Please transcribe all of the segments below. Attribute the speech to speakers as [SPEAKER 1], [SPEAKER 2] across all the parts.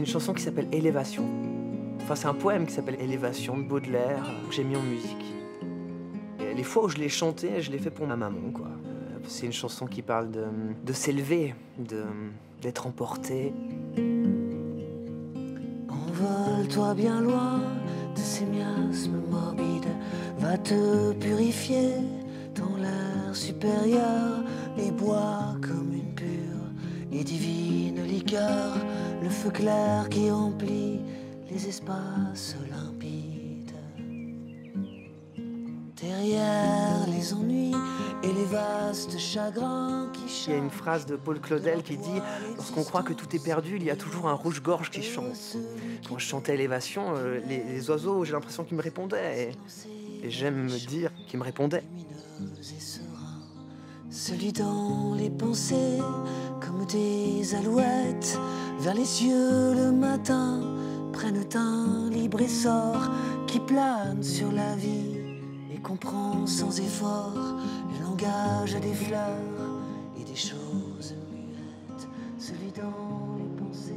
[SPEAKER 1] une chanson qui s'appelle Élévation. Enfin, c'est un poème qui s'appelle Élévation de Baudelaire, que j'ai mis en musique. Et les fois où je l'ai chanté, je l'ai fait pour ma maman, quoi. C'est une chanson qui parle de s'élever, d'être emporté.
[SPEAKER 2] Envole-toi bien loin de ces miasmes morbides, va te purifier dans l'air supérieur, et bois comme une pure et divine liqueur, le feu clair qui remplit les espaces limpides. Derrière les ennuis et les vastes chagrins qui chantent.
[SPEAKER 1] Il y a une phrase de Paul Claudel qui dit « Lorsqu'on croit que tout est perdu, il y a toujours un rouge-gorge qui chante ». Quand je chantais Élévation, les oiseaux, j'ai l'impression qu'ils me répondaient. Et j'aime me dire qu'ils me répondaient.
[SPEAKER 2] Celui dans les pensées, comme des alouettes, vers les cieux le matin, prennent un libre essor qui plane sur la vie et comprend sans effort le langage des fleurs et des choses muettes. Celui dans les pensées.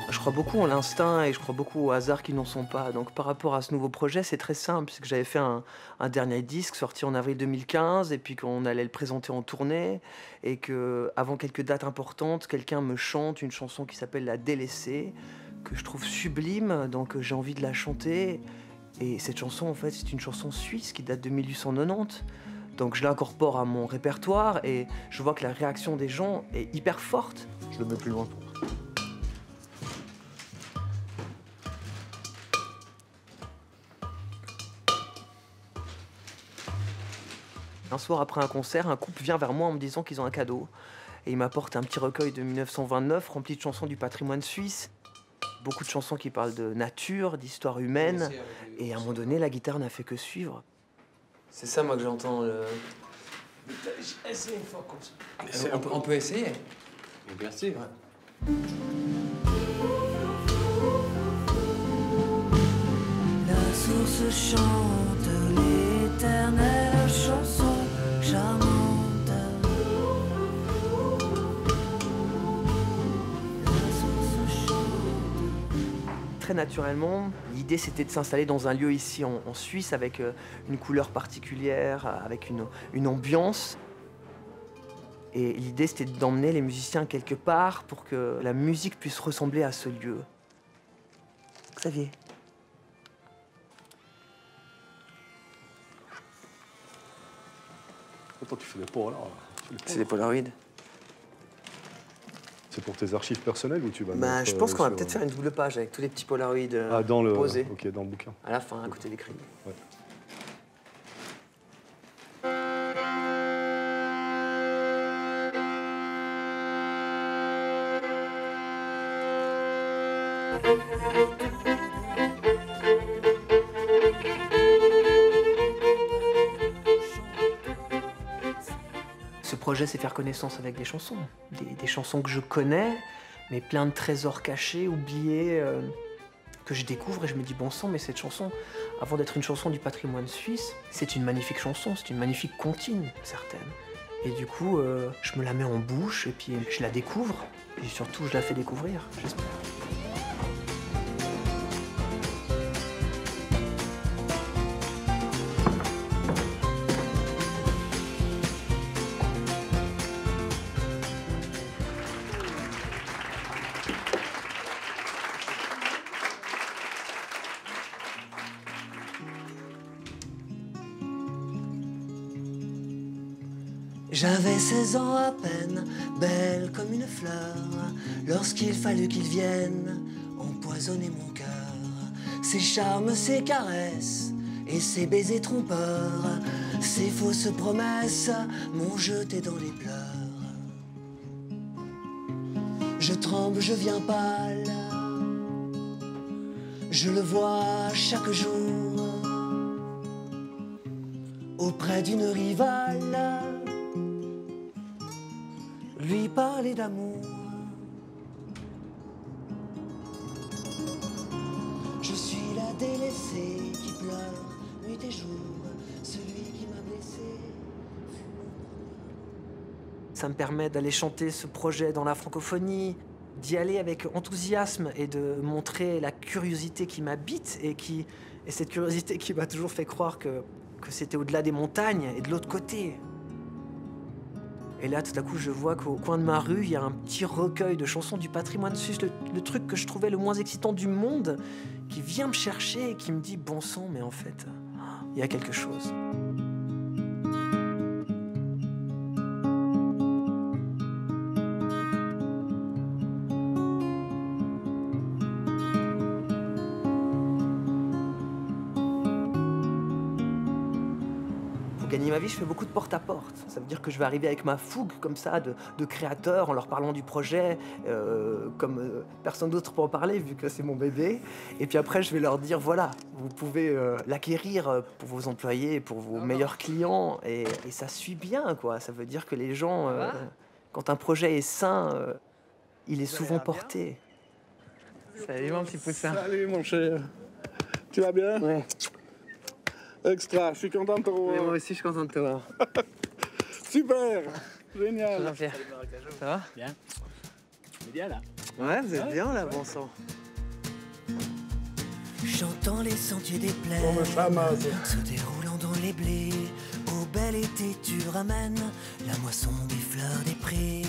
[SPEAKER 1] Je crois beaucoup en l'instinct et je crois beaucoup au hasard qui n'en sont pas. Donc par rapport à ce nouveau projet, c'est très simple, puisque j'avais fait un dernier disque sorti en avril 2015 et puis qu'on allait le présenter en tournée et que avant quelques dates importantes, quelqu'un me chante une chanson qui s'appelle La Délaissée, que je trouve sublime, donc j'ai envie de la chanter. Et cette chanson, en fait, c'est une chanson suisse qui date de 1890. Donc je l'incorpore à mon répertoire et je vois que la réaction des gens est hyper forte.
[SPEAKER 3] Je le mets plus loin.
[SPEAKER 1] Un soir après un concert, un couple vient vers moi en me disant qu'ils ont un cadeau. Et ils m'apportent un petit recueil de 1929 rempli de chansons du patrimoine suisse. Beaucoup de chansons qui parlent de nature, d'histoire humaine. Et à un moment donné, la guitare n'a fait que suivre. C'est ça, moi, que j'entends.
[SPEAKER 4] Essayez fort comme ça. On peut essayer. Bien sûr.
[SPEAKER 2] La source chante l'éternelle chanson charmante. La source chante.
[SPEAKER 1] Très naturellement, l'idée c'était de s'installer dans un lieu ici en Suisse avec une couleur particulière, avec une ambiance. Et l'idée c'était d'emmener les musiciens quelque part pour que la musique puisse ressembler à ce lieu. Xavier.
[SPEAKER 3] Attends, tu fais des polards.
[SPEAKER 1] C'est des Polaroids.
[SPEAKER 3] C'est pour tes archives personnelles ou tu vas mettre,
[SPEAKER 1] Je pense qu'on va
[SPEAKER 3] sur,
[SPEAKER 1] peut-être faire une double page avec tous les petits Polaroids
[SPEAKER 3] dans le,
[SPEAKER 1] posés.
[SPEAKER 3] Ok, dans le bouquin.
[SPEAKER 1] À la fin, à côté des crédits.
[SPEAKER 3] Ouais.
[SPEAKER 1] Ce projet, c'est faire connaissance avec des chansons. Des chansons que je connais, mais plein de trésors cachés, oubliés, que je découvre et je me dis, bon sang, mais cette chanson, avant d'être une chanson du patrimoine suisse, c'est une magnifique chanson, c'est une magnifique comptine, certaine. Et du coup, je me la mets en bouche et puis je la découvre. Et surtout, je la fais découvrir, j'espère.
[SPEAKER 2] J'avais 16 ans à peine, belle comme une fleur, lorsqu'il fallut qu'il vienne empoisonner mon cœur. ses charmes, ses caresses et ses baisers trompeurs, ses fausses promesses m'ont jeté dans les pleurs. Je tremble, je viens pâle, je le vois chaque jour auprès d'une rivale, lui parler d'amour. Je suis la délaissée qui pleure nuit et jour, celui qui m'a blessé.
[SPEAKER 1] Ça me permet d'aller chanter ce projet dans la francophonie, d'y aller avec enthousiasme et de montrer la curiosité qui m'habite et cette curiosité qui m'a toujours fait croire que c'était au-delà des montagnes et de l'autre côté. Et là, tout à coup, je vois qu'au coin de ma rue, il y a un petit recueil de chansons du patrimoine suisse, le truc que je trouvais le moins excitant du monde, qui vient me chercher et qui me dit « bon sang, mais en fait, il y a quelque chose ». Pour gagner ma vie, je fais beaucoup de porte-à-porte. Ça veut dire que je vais arriver avec ma fougue comme ça de créateur en leur parlant du projet, comme personne d'autre peut en parler vu que c'est mon bébé. Et puis après, je vais leur dire voilà, vous pouvez l'acquérir pour vos employés, pour vos meilleurs clients. Et ça suit bien, quoi. Ça veut dire que les gens, quand un projet est sain, il est souvent porté.
[SPEAKER 4] Salut mon petit poussin.
[SPEAKER 5] Salut mon cher. Tu vas bien?
[SPEAKER 1] Ouais.
[SPEAKER 5] Extra, je suis content de te revoir.
[SPEAKER 1] Moi aussi, je suis content de te voir.
[SPEAKER 5] Super, génial.
[SPEAKER 1] Jean-Pierre, ça va?
[SPEAKER 4] Bien. Bien là.
[SPEAKER 1] Ouais, vous êtes bien là, bon sang.
[SPEAKER 2] J'entends les sentiers des
[SPEAKER 5] On
[SPEAKER 2] plaines
[SPEAKER 5] me chamasse.
[SPEAKER 2] se déroulant dans les blés. Au bel été, tu ramènes la moisson des fleurs des prés.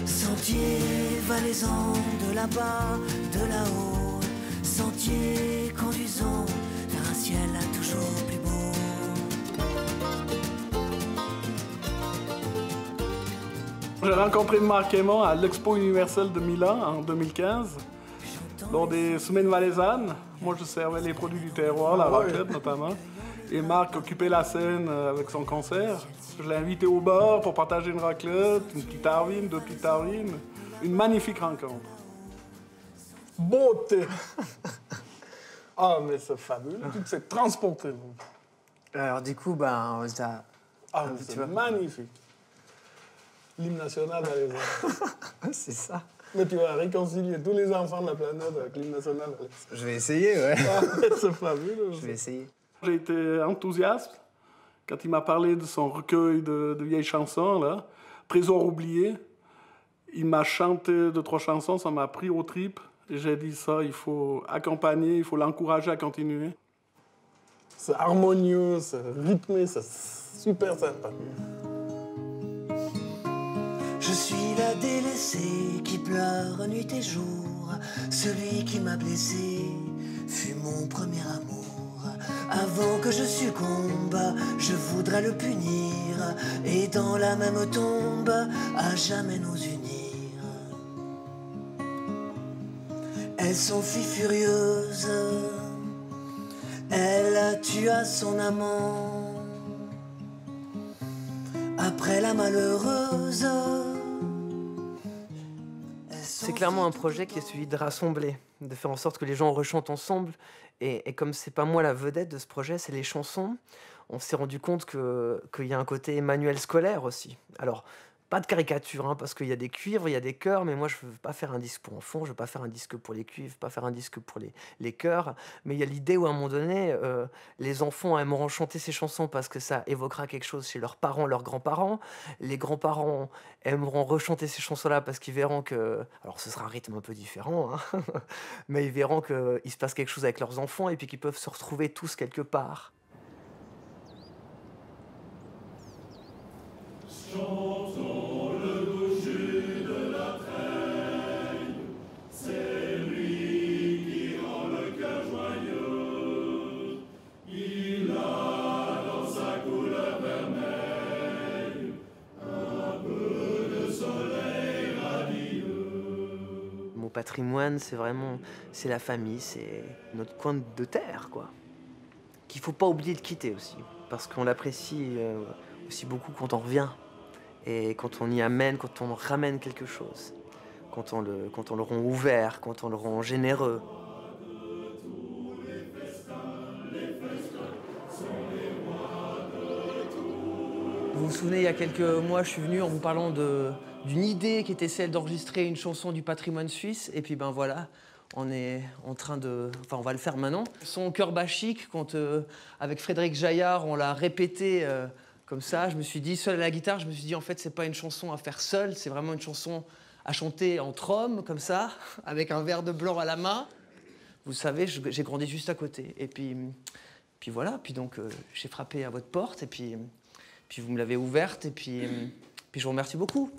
[SPEAKER 2] Sentier valaisant de là-bas, de là-haut. Sentier conduisant vers un ciel toujours plus beau.
[SPEAKER 5] J'ai rencontré Marc Aymon à l'Expo universelle de Milan en 2015, lors des semaines valaisannes. Moi, je servais les produits du terroir, la raclette notamment. Et Marc occupait la scène avec son concert. Je l'ai invité au bar pour partager une raclette, une petite tarvine, deux petites tarvines. Une magnifique rencontre. Beauté! Ah, mais c'est fabuleux, tu t'es transporté.
[SPEAKER 4] Alors du coup, ben, ça...
[SPEAKER 5] Ah, mais c'est magnifique. L'hymne national valaisan.
[SPEAKER 4] c'est ça.
[SPEAKER 5] Mais tu vas réconcilier tous les enfants de la planète avec l'hymne national valaisan.
[SPEAKER 4] Je vais essayer, ouais.
[SPEAKER 5] Ah, c'est fabuleux.
[SPEAKER 4] Je vais essayer.
[SPEAKER 5] J'ai été enthousiaste quand il m'a parlé de son recueil de vieilles chansons, là, Trésor oublié. Il m'a chanté 2-3 chansons, ça m'a pris aux tripes. Et j'ai dit ça, il faut accompagner, il faut l'encourager à continuer. C'est harmonieux, c'est rythmé, c'est super sympa.
[SPEAKER 2] Je suis la délaissée qui pleure nuit et jour. Celui qui m'a blessé fut mon premier amour. Avant que je succombe, je voudrais le punir et dans la même tombe, à jamais nous unir. Elle s'enfuit furieuse, elle tua son amant. Après la malheureuse.
[SPEAKER 1] C'est clairement un projet qui est celui de rassembler, de faire en sorte que les gens rechantent ensemble. Et comme c'est pas moi la vedette de ce projet, c'est les chansons, on s'est rendu compte qu'il y a un côté manuel scolaire aussi. Alors, pas de caricature, hein, parce qu'il y a des cuivres, il y a des chœurs, mais moi je veux pas faire un disque pour enfants, je veux pas faire un disque pour les cuivres, pas faire un disque pour les chœurs. Mais il y a l'idée où à un moment donné, les enfants aimeront chanter ces chansons parce que ça évoquera quelque chose chez leurs parents, leurs grands-parents. Les grands-parents aimeront rechanter ces chansons-là parce qu'ils verront que... Alors ce sera un rythme un peu différent, hein, mais ils verront qu'il se passe quelque chose avec leurs enfants et puis qu'ils peuvent se retrouver tous quelque part. patrimoine, c'est la famille, c'est notre coin de terre, quoi. Qu'il faut pas oublier de quitter aussi, parce qu'on l'apprécie aussi beaucoup quand on revient. Et quand on y amène, quand on ramène quelque chose, quand on le rend ouvert, quand on le rend généreux. Vous vous souvenez, il y a quelques mois, je suis venu en vous parlant d'une idée qui était celle d'enregistrer une chanson du patrimoine suisse. Et puis ben voilà, on est en train de... Enfin, on va le faire maintenant. Son cœur bachique, quand avec Frédéric Jaillard, on l'a répété comme ça, je me suis dit, seul à la guitare, je me suis dit, en fait, c'est pas une chanson à faire seule, c'est vraiment une chanson à chanter entre hommes, comme ça, avec un verre de blanc à la main. Vous savez, j'ai grandi juste à côté. Et puis voilà, puis donc j'ai frappé à votre porte, et puis vous me l'avez ouverte, et puis je vous remercie beaucoup.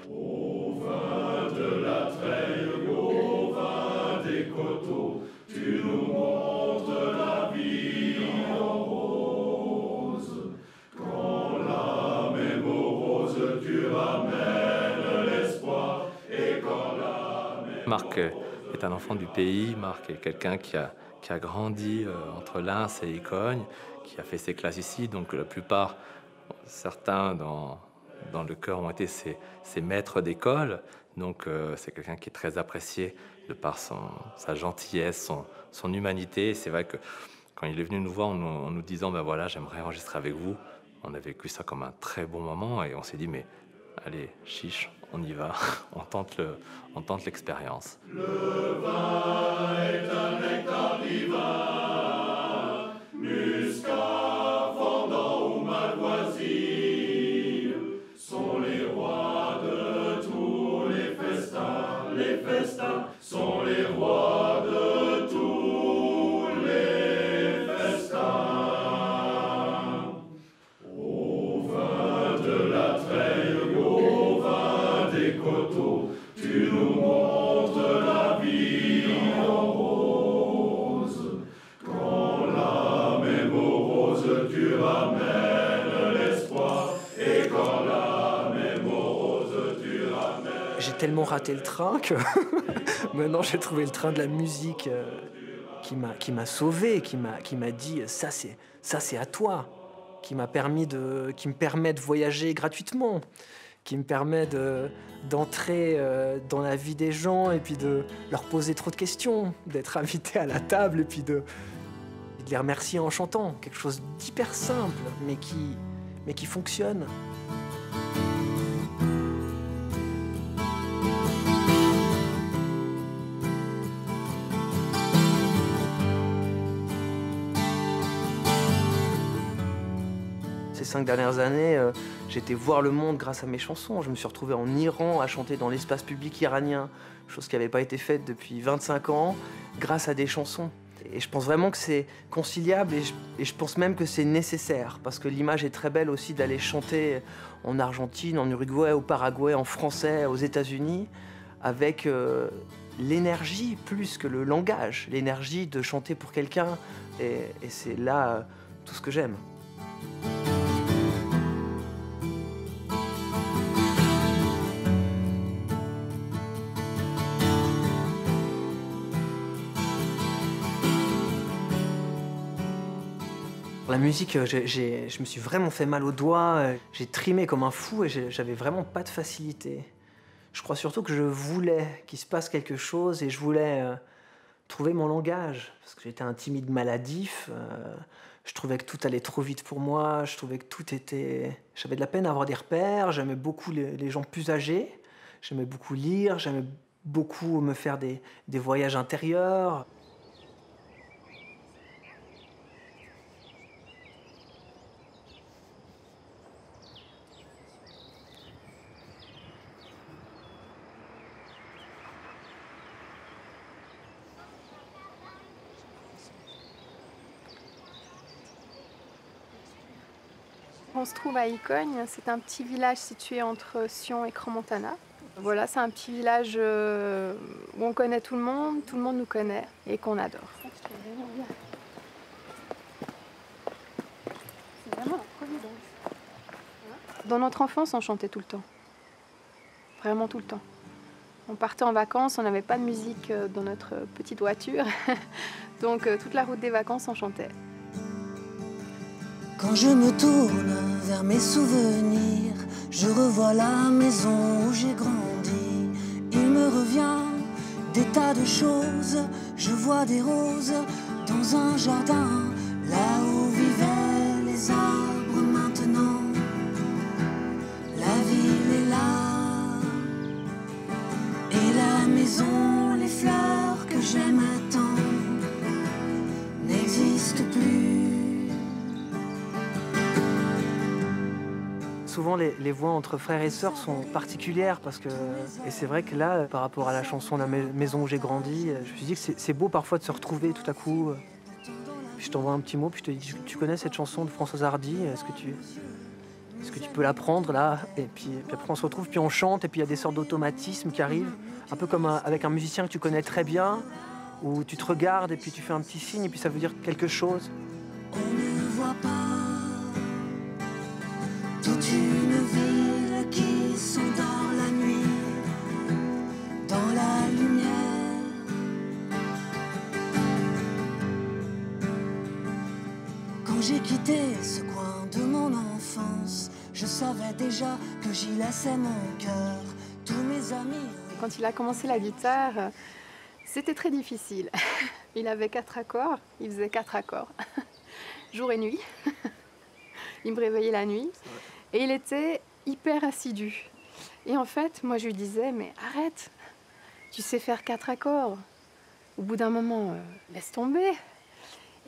[SPEAKER 6] Au vin de la treille, au vin des coteaux, tu nous montres la vie en rose. Quand l'âme est morose, tu ramènes l'espoir, et quand l'âme est...
[SPEAKER 7] Marc est un enfant du pays, Marc est quelqu'un qui a grandi entre Lens et Écogne, qui a fait ses classes ici, donc la plupart, certains dans le chœur ont été ses maîtres d'école, donc c'est quelqu'un qui est très apprécié de par sa gentillesse, son humanité. Et c'est vrai que quand il est venu nous voir en nous disant ben voilà, j'aimerais enregistrer avec vous, on a vécu ça comme un très bon moment et on s'est dit mais allez, chiche, on y va, on tente l'expérience.
[SPEAKER 6] Le vin est un nectar divin, muscat, fendant ou malvoisie, sont les rois de tous les festins sont les rois de tous les festins. Au vin de la treille, au vin des coteaux, tu nous montres la vie en rose. Quand l'âme est morose, tu ramènes l'espoir. Et quand l'âme est morose, tu ramènes...
[SPEAKER 1] J'ai tellement raté le train que maintenant j'ai trouvé le train de la musique qui m'a sauvé, qui m'a dit ça c'est à toi, qui me permet de voyager gratuitement, qui me permet d'entrer dans la vie des gens et puis de leur poser trop de questions, d'être invité à la table et puis de les remercier en chantant. Quelque chose d'hyper simple, mais qui fonctionne. Ces 5 dernières années, j'ai été voir le monde grâce à mes chansons. Je me suis retrouvé en Iran à chanter dans l'espace public iranien, chose qui n'avait pas été faite depuis 25 ans, grâce à des chansons. Et je pense vraiment que c'est conciliable et je pense même que c'est nécessaire, parce que l'image est très belle aussi d'aller chanter en Argentine, en Uruguay, au Paraguay, en français, aux États-Unis, avec l'énergie plus que le langage, l'énergie de chanter pour quelqu'un. Et c'est là tout ce que j'aime. La musique, je me suis vraiment fait mal aux doigts, j'ai trimé comme un fou et j'avais vraiment pas de facilité. Je crois surtout que je voulais qu'il se passe quelque chose et je voulais trouver mon langage, parce que j'étais un timide maladif, je trouvais que tout allait trop vite pour moi, je trouvais que tout était... J'avais de la peine à avoir des repères, j'aimais beaucoup les gens plus âgés, j'aimais beaucoup lire, j'aimais beaucoup me faire des voyages intérieurs.
[SPEAKER 8] On se trouve à Écogne, c'est un petit village situé entre Sion et Crans-Montana. Voilà, c'est un petit village où on connaît tout le monde nous connaît et qu'on adore. C'est vraiment la providence. Dans notre enfance, on chantait tout le temps. Vraiment tout le temps. On partait en vacances, on n'avait pas de musique dans notre petite voiture. Donc toute la route des vacances, on chantait.
[SPEAKER 2] Quand je me tourne vers mes souvenirs, je revois la maison où j'ai grandi. Il me revient des tas de choses. Je vois des roses dans un jardin, là où vivaient les arbres maintenant. La ville est là, et la maison, les fleurs que j'aimais tant n'existent plus.
[SPEAKER 1] Souvent, les voix entre frères et sœurs sont particulières parce que, et c'est vrai que là, par rapport à la chanson La maison où j'ai grandi, je me suis dit que c'est beau parfois de se retrouver tout à coup. Puis je t'envoie un petit mot, puis je te dis, tu connais cette chanson de Françoise Hardy, est-ce que tu peux la prendre là? Et puis après on se retrouve, puis on chante, et puis il y a des sortes d'automatismes qui arrivent, un peu comme avec un musicien que tu connais très bien, où tu te regardes et puis tu fais un petit signe, et puis ça veut dire quelque chose.
[SPEAKER 2] On ne voit pas toute une ville qui sont dans la nuit, dans la lumière. Quand j'ai quitté ce coin de mon enfance, je savais déjà que j'y laissais mon cœur. Tous mes amis.
[SPEAKER 8] Quand il a commencé la guitare, c'était très difficile. Il avait 4 accords, il faisait 4 accords, jour et nuit. Il me réveillait la nuit. Et il était hyper assidu. Et en fait, moi je lui disais, mais arrête, tu sais faire 4 accords. Au bout d'un moment, laisse tomber.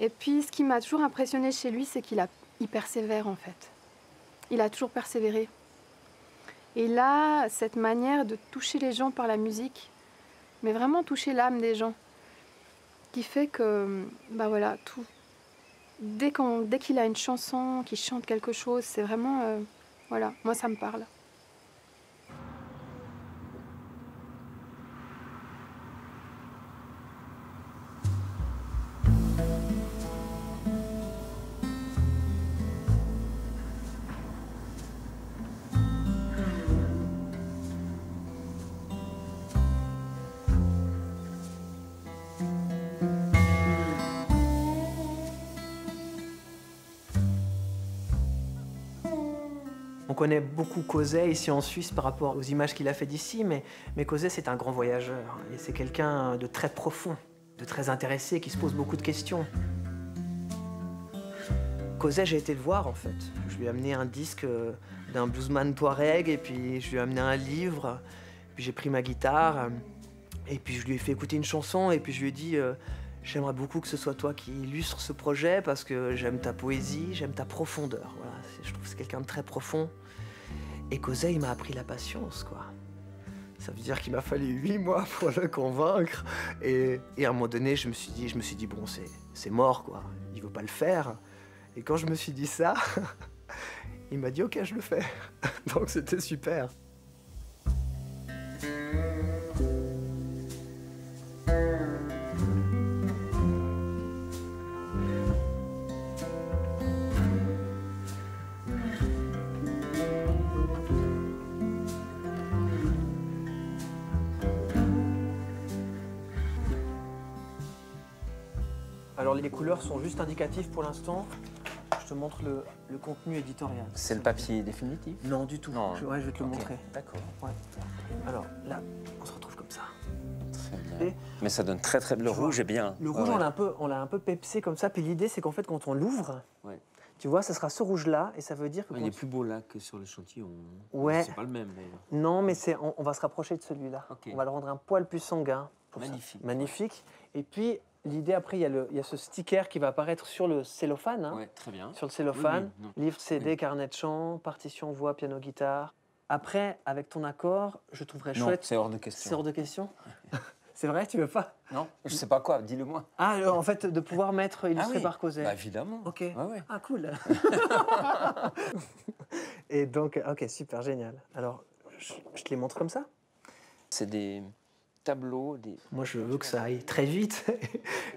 [SPEAKER 8] Et puis ce qui m'a toujours impressionné chez lui, c'est qu'il persévère en fait. Il a toujours persévéré. Et il a cette manière de toucher les gens par la musique, mais vraiment toucher l'âme des gens, qui fait que, bah voilà, tout. Dès qu'il a une chanson, qu'il chante quelque chose, c'est vraiment... voilà, moi ça me parle.
[SPEAKER 1] On connaît beaucoup Cosey ici en Suisse par rapport aux images qu'il a fait d'ici, mais Cosey c'est un grand voyageur. Et c'est quelqu'un de très profond, de très intéressé, qui se pose beaucoup de questions. Cosey, j'ai été le voir en fait. Je lui ai amené un disque d'un bluesman touareg, et puis je lui ai amené un livre, puis j'ai pris ma guitare, et puis je lui ai fait écouter une chanson, et puis je lui ai dit j'aimerais beaucoup que ce soit toi qui illustre ce projet parce que j'aime ta poésie, j'aime ta profondeur. Voilà, je trouve que c'est quelqu'un de très profond. Et Cosey, il m'a appris la patience, quoi. Ça veut dire qu'il m'a fallu 8 mois pour le convaincre. Et à un moment donné, je me suis dit bon, c'est mort, quoi. Il veut pas le faire. Et quand je me suis dit ça, il m'a dit ok, je le fais. Donc c'était super. Alors les couleurs sont juste indicatives pour l'instant. Je te montre le contenu éditorial.
[SPEAKER 9] C'est le papier définitif?
[SPEAKER 1] Non, du tout.
[SPEAKER 9] Non.
[SPEAKER 1] Je vais te le montrer.
[SPEAKER 9] D'accord.
[SPEAKER 1] Ouais. Alors là, on se retrouve comme ça.
[SPEAKER 9] Très bien. Mais ça donne très le rouge est bien.
[SPEAKER 1] Le rouge, on l'a un peu pepsé comme ça. Puis l'idée, c'est qu'en fait, quand on l'ouvre, tu vois, ça sera ce rouge-là, et ça veut dire que...
[SPEAKER 9] Il est plus beau là que sur l'échantillon.
[SPEAKER 1] Ouais.
[SPEAKER 9] C'est pas le même d'ailleurs.
[SPEAKER 1] Non, mais on va se rapprocher de celui-là.
[SPEAKER 9] Okay.
[SPEAKER 1] On va le rendre un poil plus sanguin.
[SPEAKER 9] Magnifique.
[SPEAKER 1] Magnifique. Et puis, l'idée, après, il y a ce sticker qui va apparaître sur le cellophane. Hein,
[SPEAKER 9] très bien.
[SPEAKER 1] Sur le cellophane. Oui, livre, CD, carnet de chant, partition, voix, piano, guitare. Après, avec ton accord, je trouverais chouette...
[SPEAKER 9] c'est hors de question.
[SPEAKER 1] C'est hors de question. C'est vrai, tu veux pas?
[SPEAKER 9] Non, je sais pas quoi, dis-le-moi.
[SPEAKER 1] Ah, en fait, de pouvoir mettre illustré par Cosey.
[SPEAKER 9] Bah évidemment.
[SPEAKER 1] Ok.
[SPEAKER 9] Ouais.
[SPEAKER 1] Ah, cool. Et donc, ok, super, génial. Alors, je te les montre comme ça?
[SPEAKER 9] C'est des tableaux,
[SPEAKER 1] Moi, je veux que ça aille très vite.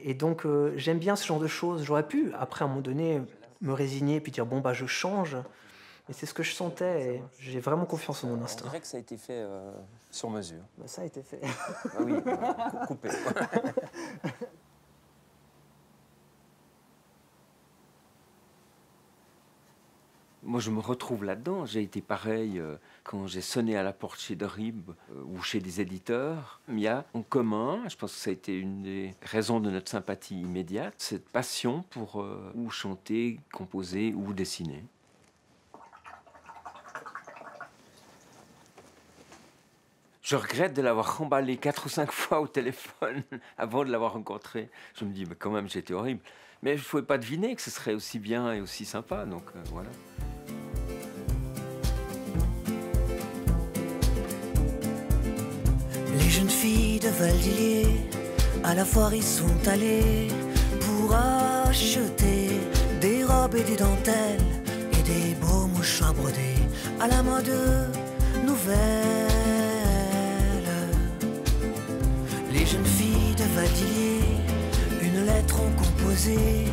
[SPEAKER 1] Et donc, j'aime bien ce genre de choses. J'aurais pu, après, à un moment donné, me résigner et puis dire, bon, bah, je change. Et c'est ce que je sentais, et j'ai vraiment confiance en mon instinct.
[SPEAKER 9] On dirait que ça a été fait sur mesure.
[SPEAKER 1] Bah, ça a été fait.
[SPEAKER 9] Ah oui, coupé. Moi, je me retrouve là-dedans. J'ai été pareil quand j'ai sonné à la porte chez Derib ou chez des éditeurs. Il y a en commun, je pense que ça a été une des raisons de notre sympathie immédiate, cette passion pour ou chanter, composer ou dessiner. Je regrette de l'avoir remballé 4 ou 5 fois au téléphone avant de l'avoir rencontré. Je me dis, mais quand même, j'étais horrible. Mais je ne pouvais pas deviner que ce serait aussi bien et aussi sympa, donc voilà.
[SPEAKER 2] Les jeunes filles de Valdilier, à la foire ils sont allées pour acheter des robes et des dentelles et des beaux mouchoirs brodés à la mode nouvelle. Les jeunes filles de Valdilier, une lettre ont composé.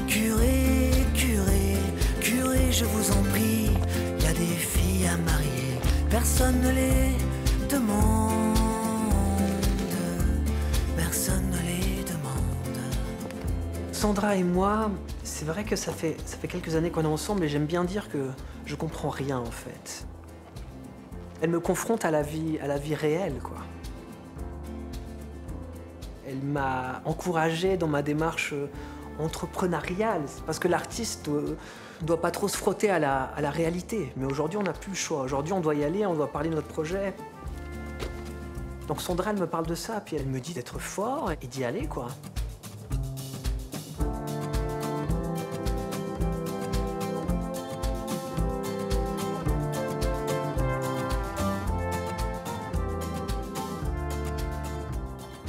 [SPEAKER 2] Curé, curé, curé, je vous en prie, il y a des filles à marier, personne ne les demande. Personne ne les demande.
[SPEAKER 1] Sandra et moi, c'est vrai que ça fait quelques années qu'on est ensemble et j'aime bien dire que je comprends rien en fait. Elle me confronte à la vie réelle, quoi. Elle m'a encouragé dans ma démarche entrepreneuriale, parce que l'artiste doit pas trop se frotter à la réalité. Mais aujourd'hui, on n'a plus le choix. Aujourd'hui, on doit y aller, on doit parler de notre projet. Donc Sandra, elle me parle de ça, puis elle me dit d'être fort et d'y aller, quoi.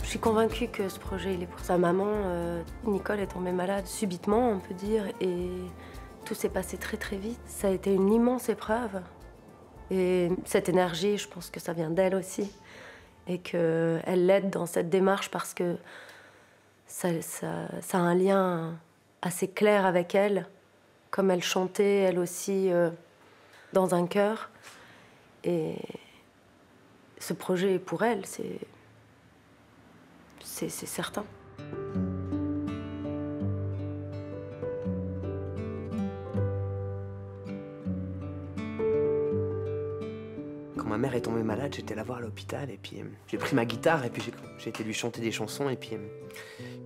[SPEAKER 10] Je suis convaincue que ce projet, il est pour sa maman. Nicole est tombée malade subitement, on peut dire, et tout s'est passé très très vite. Ça a été une immense épreuve. Et cette énergie, je pense que ça vient d'elle aussi. Et qu'elle l'aide dans cette démarche parce que ça a un lien assez clair avec elle. Comme elle chantait, elle aussi, dans un chœur. Et ce projet est pour elle, c'est certain.
[SPEAKER 1] Quand ma mère est tombée malade, j'étais la voir à l'hôpital et puis j'ai pris ma guitare et puis j'ai été lui chanter des chansons et puis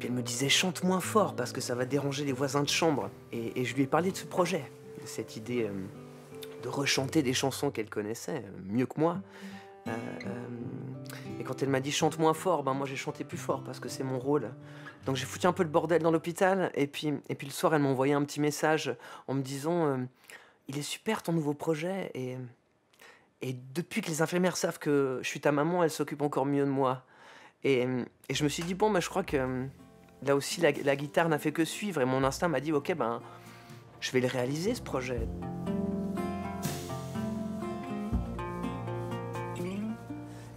[SPEAKER 1] elle me disait chante moins fort parce que ça va déranger les voisins de chambre. Et je lui ai parlé de ce projet, de cette idée de rechanter des chansons qu'elle connaissait mieux que moi. Et quand elle m'a dit chante moins fort, ben moi j'ai chanté plus fort parce que c'est mon rôle. Donc j'ai foutu un peu le bordel dans l'hôpital et puis le soir elle m'a envoyé un petit message en me disant il est super ton nouveau projet et depuis que les infirmières savent que je suis ta maman, elles s'occupent encore mieux de moi. Et je me suis dit bon, ben, je crois que là aussi la guitare n'a fait que suivre et mon instinct m'a dit ok, ben je vais le réaliser ce projet.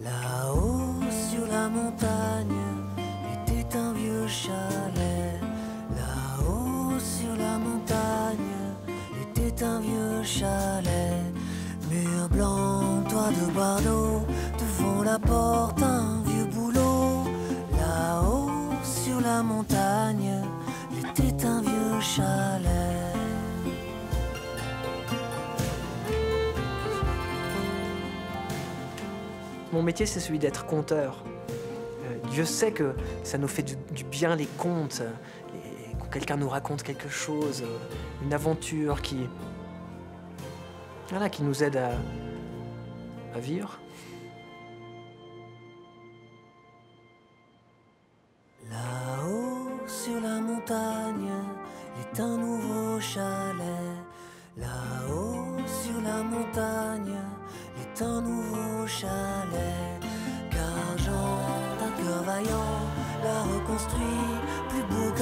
[SPEAKER 2] Là-haut sur la montagne était un vieux chalet. Là-haut sur la montagne était un vieux chalet. Mur blanc, toit de bardeaux, devant la porte un vieux boulot. Là-haut sur la montagne était un vieux chalet.
[SPEAKER 1] Mon métier, c'est celui d'être conteur. Dieu sait que ça nous fait du bien les contes, quand quelqu'un nous raconte quelque chose, une aventure qui nous aide à vivre.
[SPEAKER 2] Là-haut sur la montagne est un nouveau chalet. Là-haut sur la montagne est un nouveau chalet. Car Jean d'un cœur vaillant l'a reconstruit plus beau qu'à